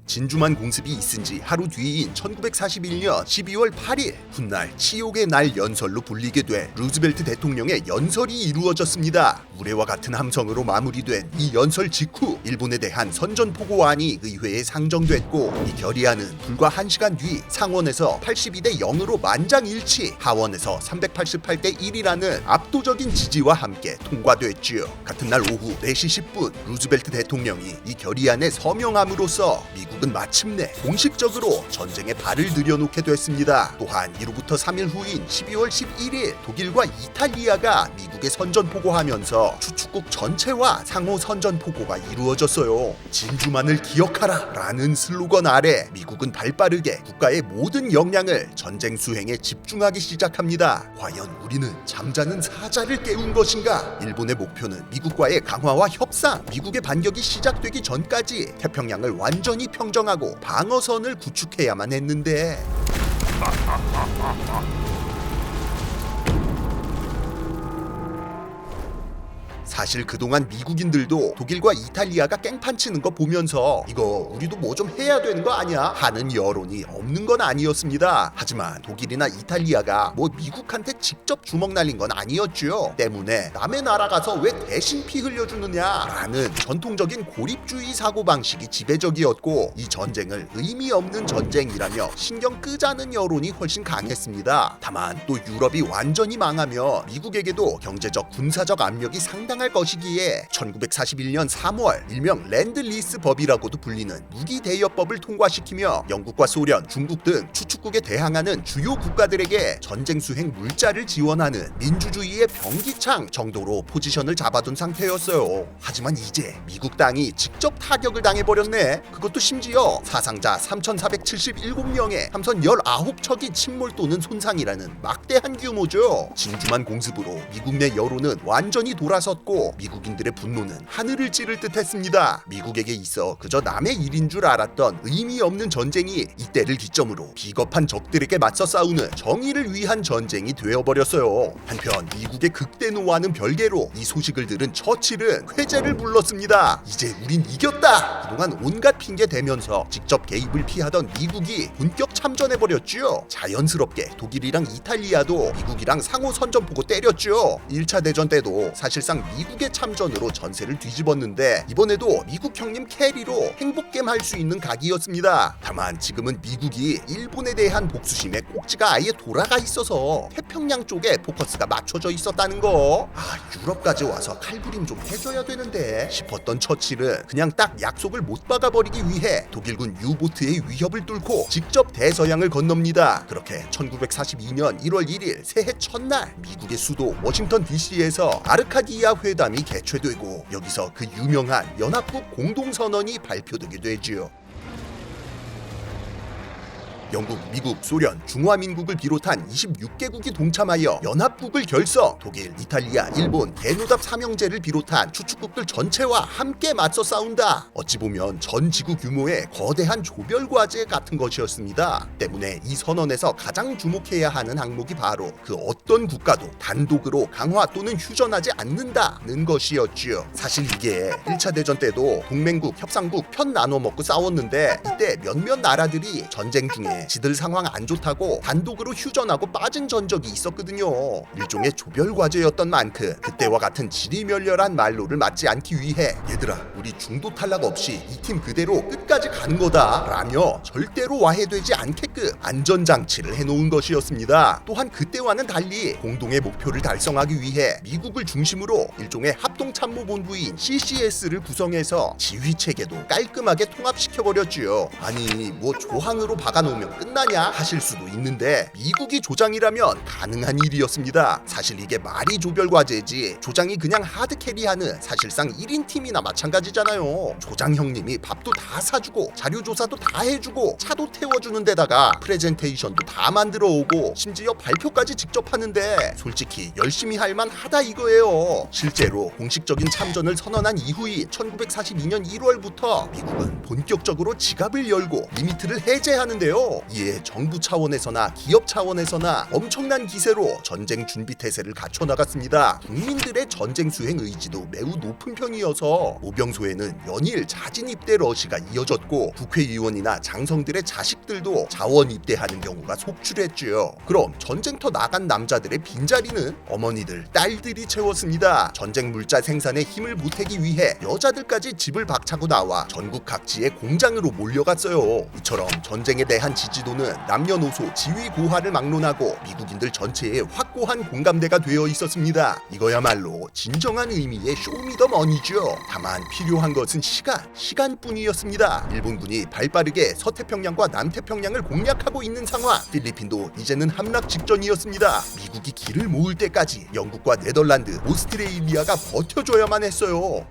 진주만 공습이 있은 지 하루 뒤인 1941년 12월 8일 훗날 치욕의 날 연설로 불리게 된 루즈벨트 대통령의 연설이 이루어졌습니다. 우레와 같은 함성으로 마무리된 이 연설 직후 일본에 대한 선전포고안이 의회에 상정됐고, 이 결의안은 불과 1시간 뒤 상원에서 82대 0으로 만장일치, 하원에서 388대 1이라는 압도적인 지지와 함께 통과됐지요. 같은 날 오후 4시 10분 루즈벨트 대통령이 이 결의안에 서명함으로써 미국은 마침내 공식적으로 전쟁에 발을 들여놓게 됐습니다. 또한 이로부터 3일 후인 12월 11일 독일과 이탈리아가 미국에 선전포고하면서 추축국 전체와 상호 선전포고가 이루어졌어요. 진주만을 기억하라 라는 슬로건 아래 미국은 발빠르게 국가의 모든 역량을 전쟁 수행에 집중하기 시작합니다. 과연 우리는 잠자는 사자를 깨운 것인가? 일본의 목표는 미국과의 강화와 협상, 미국의 반격이 시작되기 전까지 태평양을 완전히 평정하고 방어선을 구축해야만 했는데, 사실 그동안 미국인들도 독일과 이탈리아가 깽판 치는 거 보면서 이거 우리도 뭐 좀 해야 되는 거 아니야? 하는 여론이 없는 건 아니었습니다. 하지만 독일이나 이탈리아가 뭐 미국한테 직접 주먹 날린 건 아니었죠. 때문에 남의 나라 가서 왜 대신 피 흘려주느냐라는 전통적인 고립주의 사고방식이 지배적이었고, 이 전쟁을 의미 없는 전쟁이라며 신경 끄자는 여론이 훨씬 강했습니다. 다만 또 유럽이 완전히 망하며 미국에게도 경제적 군사적 압력이 상당할 것이기에 1941년 3월 일명 랜드리스 법이라고도 불리는 무기 대여법을 통과시키며 영국과 소련, 중국 등 추축국에 대항하는 주요 국가들에게 전쟁 수행 물자를 지원하는 민주주의의 병기창 정도로 포지션을 잡아둔 상태였어요. 하지만 이제 미국 땅이 직접 타격을 당해버렸네. 그것도 심지어 사상자 3,477명에 함선 19척이 침몰 또는 손상이라는 막대한 규모죠. 진주만 공습으로 미국 내 여론은 완전히 돌아섰고, 미국인들의 분노는 하늘을 찌를 듯 했습니다. 미국에게 있어 그저 남의 일인 줄 알았던 의미 없는 전쟁이 이때를 기점으로 비겁한 적들에게 맞서 싸우는 정의를 위한 전쟁이 되어버렸어요. 한편 미국의 극대노와는 별개로 이 소식을 들은 처칠은 쾌재를 불렀습니다. 이제 우린 이겼다! 그동안 온갖 핑계 대면서 직접 개입을 피하던 미국이 본격 참전해버렸죠. 자연스럽게 독일이랑 이탈리아도 미국이랑 상호 선전포고 때렸죠. 1차 대전 때도 사실상 미국의 참전으로 전세를 뒤집었는데, 이번에도 미국 형님 캐리로 행복겜 할 수 있는 각이었습니다. 다만 지금은 미국이 일본에 대한 복수심에 꼭지가 아예 돌아가 있어서 태평양 쪽에 포커스가 맞춰져 있었다는 거. 유럽까지 와서 칼부림 좀 해줘야 되는데 싶었던 처칠은 그냥 딱 약속을 못 박아버리기 위해 독일군 유보트의 위협을 뚫고 직접 대서양을 건넙니다. 그렇게 1942년 1월 1일 새해 첫날 미국의 수도 워싱턴 DC에서 아르카디아 회담이 개최되고, 여기서 그 유명한 연합국 공동선언이 발표되게 되지요. 영국, 미국, 소련, 중화민국을 비롯한 26개국이 동참하여 연합국을 결성, 독일, 이탈리아, 일본, 대노답 삼형제를 비롯한 추축국들 전체와 함께 맞서 싸운다. 어찌 보면 전 지구 규모의 거대한 조별과제 같은 것이었습니다. 때문에 이 선언에서 가장 주목해야 하는 항목이 바로 그 어떤 국가도 단독으로 강화 또는 휴전하지 않는다는 것이었지요. 사실 이게 1차 대전 때도 동맹국, 협상국 편 나눠 먹고 싸웠는데, 이때 몇몇 나라들이 전쟁 중에 지들 상황 안 좋다고 단독으로 휴전하고 빠진 전적이 있었거든요. 일종의 조별 과제였던 만큼 그때와 같은 지리멸렬한 말로를 맞지 않기 위해 얘들아, 우리 중도 탈락 없이 이 팀 그대로 끝까지 가는 거다 라며 절대로 와해되지 않게끔 안전장치를 해놓은 것이었습니다. 또한 그때와는 달리 공동의 목표를 달성하기 위해 미국을 중심으로 일종의 합동참모본부인 CCS를 구성해서 지휘체계도 깔끔하게 통합시켜버렸지요. 아니 뭐 조항으로 박아놓으면 끝나냐 하실 수도 있는데, 미국이 조장이라면 가능한 일이었습니다. 사실 이게 말이 조별과제지 조장이 그냥 하드캐리하는 사실상 1인 팀이나 마찬가지잖아요. 조장 형님이 밥도 다 사주고 자료조사도 다 해주고 차도 태워주는 데다가 프레젠테이션도 다 만들어 오고 심지어 발표까지 직접 하는데, 솔직히 열심히 할 만하다 이거예요. 실제로 공식적인 참전을 선언한 이후인 1942년 1월부터 미국은 본격적으로 지갑을 열고 리미트를 해제하는데요. 이에 정부 차원에서나 기업 차원에서나 엄청난 기세로 전쟁 준비 태세를 갖춰 나갔습니다. 국민들의 전쟁 수행 의지도 매우 높은 편이어서 모병소에는 연일 자진 입대 러시가 이어졌고 국회의원이나 장성들의 자식들도 자원 입대하는 경우가 속출했지요. 그럼 전쟁터 나간 남자들의 빈자리는 어머니들, 딸들이 채웠습니다. 전쟁 물자 생산에 힘을 보태기 위해 여자들까지 집을 박차고 나와 전국 각지의 공장으로 몰려갔어요. 이처럼 전쟁에 대한 지지도는 남녀노소 지위 고하를 막론하고 미국인들 전체에 확고한 공감대가 되어 있었습니다. 이거야말로 진정한 의미의 쇼미더머니죠. 다만 필요한 것은 시간뿐이었습니다. 일본군이 발빠르게 서태평양과 남태평양을 공략하고 있는 상황. 필리핀도 이제는 함락 직전이었습니다. 미국이 기를 모을 때까지 영국과 네덜란드, 오스트레일리아가 버텨줘야만 했어요.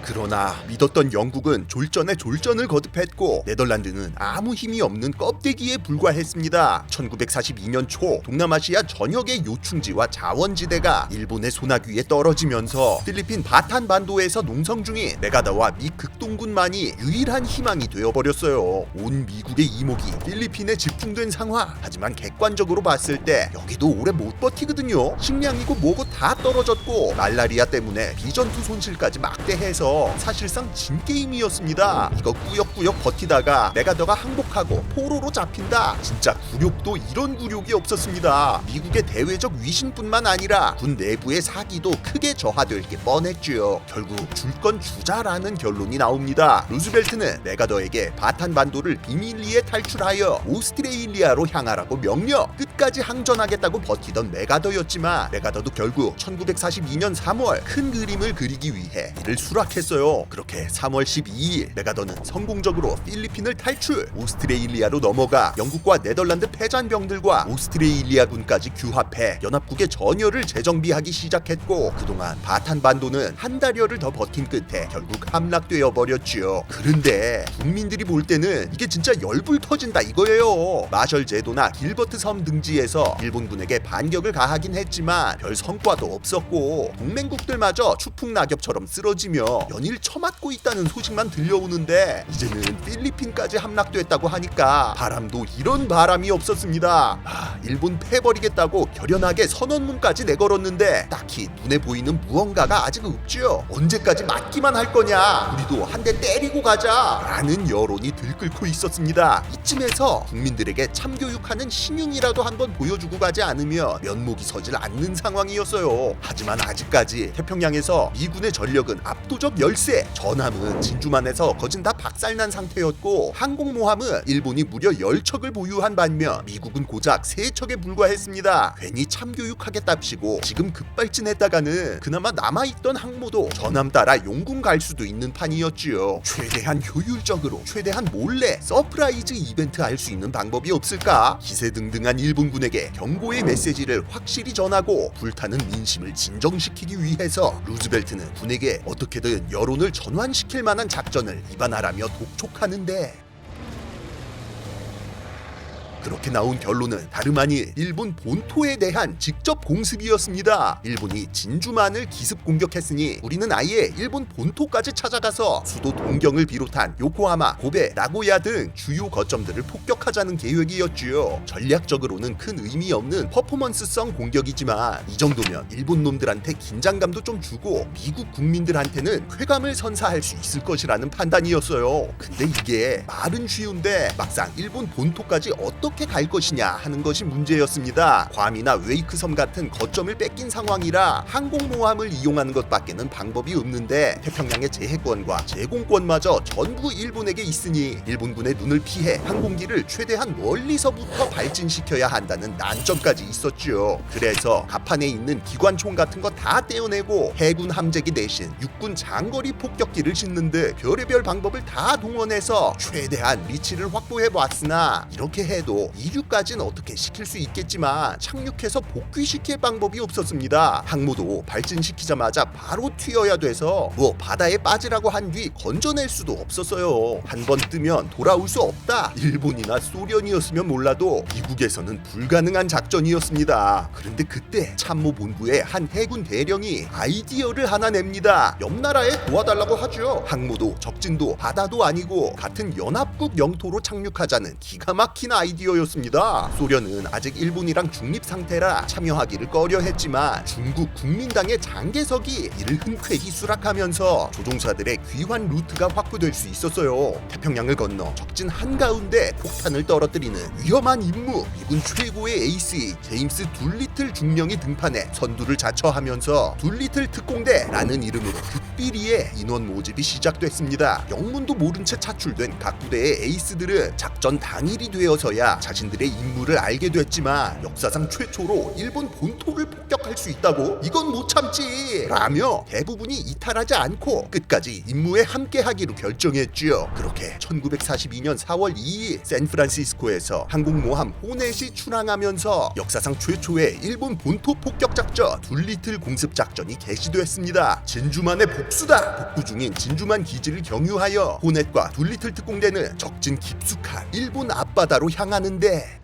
그러나 믿었던 영국은 졸전에 졸전을 거듭했고 네덜란드는 아무 힘이 없는 껍데기에 불과했습니다. 1942년 초 동남아시아 전역의 요충지와 자원지대가 일본의 소나귀에 떨어지면서 필리핀 바탄 반도에서 농성 중인 메가다와 미 극동군만이 유일한 희망이 되어버렸어요. 온 미국의 이목이 필리핀에 집중된 상황. 하지만 객관적으로 봤을 때 여기도 오래 못 버티거든요. 식량이고 뭐고 다 떨어졌고 말라리아 때문에 비전투 손실까지 막대해서 사실상 진 게임이었습니다. 이거 꾸역꾸역 버티다가 메가더가 항복하고 포로로 잡힌다. 진짜 굴욕도 이런 굴욕이 없었습니다. 미국의 대외적 위신뿐만 아니라 군 내부의 사기도 크게 저하될 게 뻔했죠. 결국 줄 건 주자라는 결론이 나옵니다. 루즈벨트는 메가더에게 바탄 반도를 비밀리에 탈출하여 오스트레일리아로 향하라고 명령. 끝까지 항전하겠다고 버티던 메가더였지만 메가더도 결국 1942년 3월 큰 그림을 그리기 위해 이를 수락했어요. 그렇게 3월 12일 메가더는 성공적으로 필리핀을 탈출, 오스트레일리아로 넘어가 영국과 네덜란드 패잔병들과 오스트레일리아군까지 규합해 연합국의 전열을 재정비하기 시작했고 그동안 바탄 반도는 한 달여를 더 버틴 끝에 결국 함락되어 버렸지요. 그런데 국민들이 볼 때는 이게 진짜 열불 터진다 이거예요. 마셜 제도나 길버트 섬 등지에서 일본군에게 반격을 가하긴 했지만 별 성과도 없었고 동맹국들마저 추풍낙엽처럼 쓰러지며 연일 처맞고 있다는 소식만 들려오는데 이제는 필리핀까지 함락됐다고 하니까 바람도 이런 바람이 없었습니다. 일본 패버리겠다고 결연하게 선언문까지 내걸었는데 딱히 눈에 보이는 무언가가 아직 없죠. 언제까지 맞기만 할 거냐, 우리도 한 대 때리고 가자 라는 여론이 들끓고 있었습니다. 이쯤에서 국민들에게 참교육하는 신용이라도 한번 보여주고 가지 않으면 면목이 서질 않는 상황이었어요. 하지만 아직까지 태평양에서 미군의 전력은 압도적 열세, 전함은 진주만에서 거진 다 박살난 상태였고 항공모함은 일본이 무려 10척을 보유한 반면 미국은 고작 3척에 불과했습니다. 괜히 참교육하겠답시고 지금 급발진했다가는 그나마 남아있던 항모도 전함 따라 용궁 갈 수도 있는 판이었지요. 최대한 효율적으로, 최대한 몰래 서프라이즈 이벤트 할 수 있는 방법이 없을까? 기세등등한 일본군에게 경고의 메시지를 확실히 전하고 불타는 민심을 진정시키기 위해서 루즈벨트는 군에게 어떻게든 여론을 전환시킬 만한 작전을 입안하라며 독촉하는데 그렇게 나온 결론은 다름 아닌 일본 본토에 대한 직접 공습이었습니다. 일본이 진주만을 기습 공격했으니 우리는 아예 일본 본토까지 찾아가서 수도 동경을 비롯한 요코하마, 고베, 나고야 등 주요 거점들을 폭격하자는 계획이었지요. 전략적으로는 큰 의미 없는 퍼포먼스성 공격이지만 이 정도면 일본 놈들한테 긴장감도 좀 주고 미국 국민들한테는 쾌감을 선사할 수 있을 것이라는 판단이었어요. 근데 이게 말은 쉬운데 막상 일본 본토까지 어떻게 갈 것이냐 하는 것이 문제였습니다. 괌이나 웨이크섬 같은 거점을 뺏긴 상황이라 항공모함을 이용하는 것밖에는 방법이 없는데 태평양의 제해권과 제공권마저 전부 일본에게 있으니 일본군의 눈을 피해 항공기를 최대한 멀리서부터 발진시켜야 한다는 난점까지 있었죠. 그래서 갑판에 있는 기관총 같은 거 다 떼어내고 해군 함재기 대신 육군 장거리 폭격기를 싣는 듯 별의별 방법을 다 동원해서 최대한 리치를 확보해봤으나 이렇게 해도 정도로 이륙까지는 어떻게 시킬 수 있겠지만 착륙해서 복귀시킬 방법이 없었습니다. 항모도 발진시키자마자 바로 튀어야 돼서 뭐 바다에 빠지라고 한 뒤 건져낼 수도 없었어요. 한 번 뜨면 돌아올 수 없다. 일본이나 소련이었으면 몰라도 미국에서는 불가능한 작전이었습니다. 그런데 그때 참모본부의 한 해군 대령이 아이디어를 하나 냅니다. 옆 나라에 도와달라고 하죠. 항모도 적진도 바다도 아니고 같은 연합국 영토로 착륙하자는 기가 막힌 아이디어였습니다. 소련은 아직 일본이랑 중립 상태라 참여하기를 꺼려했지만 중국 국민당의 장개석이 이를 흔쾌히 수락하면서 조종사들의 귀환 루트가 확보될 수 있었어요. 태평양을 건너 적진 한가운데 폭탄을 떨어뜨리는 위험한 임무. 미군 최고의 에이스 제임스 둘리틀 중령이 등판해 선두를 자처하면서 둘리틀 특공대라는 이름으로 극비리에 인원 모집이 시작됐습니다. 영문도 모른 채 차출된 각 부대의 에이스들은 작전 당일이 되어서야 자신들의 임무를 알게 됐지만 역사상 최초로 일본 본토를 폭격할 수 있다고? 이건 못 참지! 라며 대부분이 이탈하지 않고 끝까지 임무에 함께하기로 결정했지요. 그렇게 1942년 4월 2일 샌프란시스코에서 항공모함 호넷이 출항하면서 역사상 최초의 일본 본토 폭격 작전 둘리틀 공습 작전이 개시됐습니다. 진주만의 복수다! 복구 중인 진주만 기지를 경유하여 호넷과 둘리틀 특공대는 적진 깊숙한 일본 앞바다로 향하는데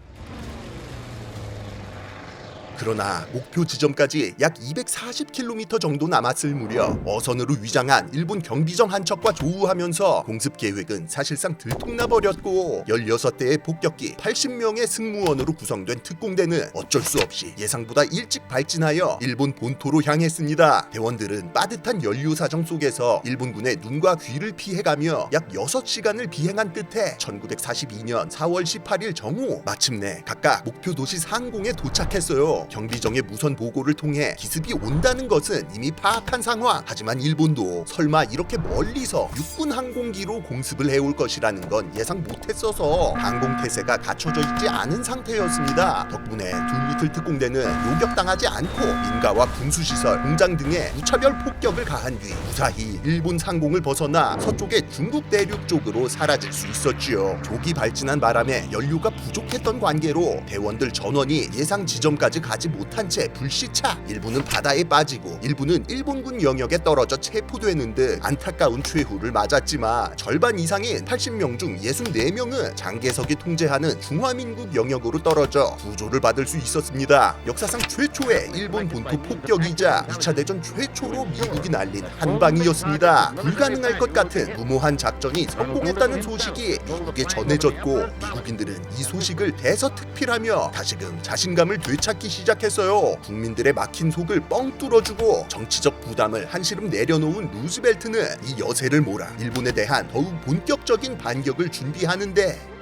그러나 목표 지점까지 약 240km 정도 남았을 무렵 어선으로 위장한 일본 경비정 한 척과 조우하면서 공습 계획은 사실상 들통나버렸고 16대의 폭격기 80명의 승무원으로 구성된 특공대는 어쩔 수 없이 예상보다 일찍 발진하여 일본 본토로 향했습니다. 대원들은 빠듯한 연료 사정 속에서 일본군의 눈과 귀를 피해가며 약 6시간을 비행한 끝에 1942년 4월 18일 정오 마침내 각각 목표 도시 상공에 도착했어요. 경비정의 무선 보고를 통해 기습이 온다는 것은 이미 파악한 상황. 하지만 일본도 설마 이렇게 멀리서 육군 항공기로 공습을 해올 것이라는 건 예상 못했어서 항공태세가 갖춰져 있지 않은 상태였습니다. 덕분에 둘리틀 특공대는 요격당하지 않고 민가와 군수시설, 공장 등에 무차별 폭격을 가한 뒤 무사히 일본 상공을 벗어나 서쪽의 중국 대륙 쪽으로 사라질 수 있었지요. 조기 발진한 바람에 연료가 부족했던 관계로 대원들 전원이 예상 지점까지 가지 못한 채 불시차 일부는 바다에 빠지고 일부는 일본군 영역에 떨어져 체포되는 듯 안타까운 최후를 맞았지만 절반 이상인 80명 중 64명은 장개석이 통제하는 중화민국 영역으로 떨어져 구조를 받을 수 있었습니다. 역사상 최초의 일본 본토 폭격이자 2차 대전 최초로 미국이 날린 한방이었습니다. 불가능할 것 같은 무모한 작전이 성공했다는 소식이 미국에 전해졌고 미국인들은 이 소식을 대서특필하며 다시금 자신감을 되찾기 시작했어요. 국민들의 막힌 속을 뻥 뚫어주고 정치적 부담을 한시름 내려놓은 루즈벨트는 이 여세를 몰아 일본에 대한 더욱 본격적인 반격을 준비하는데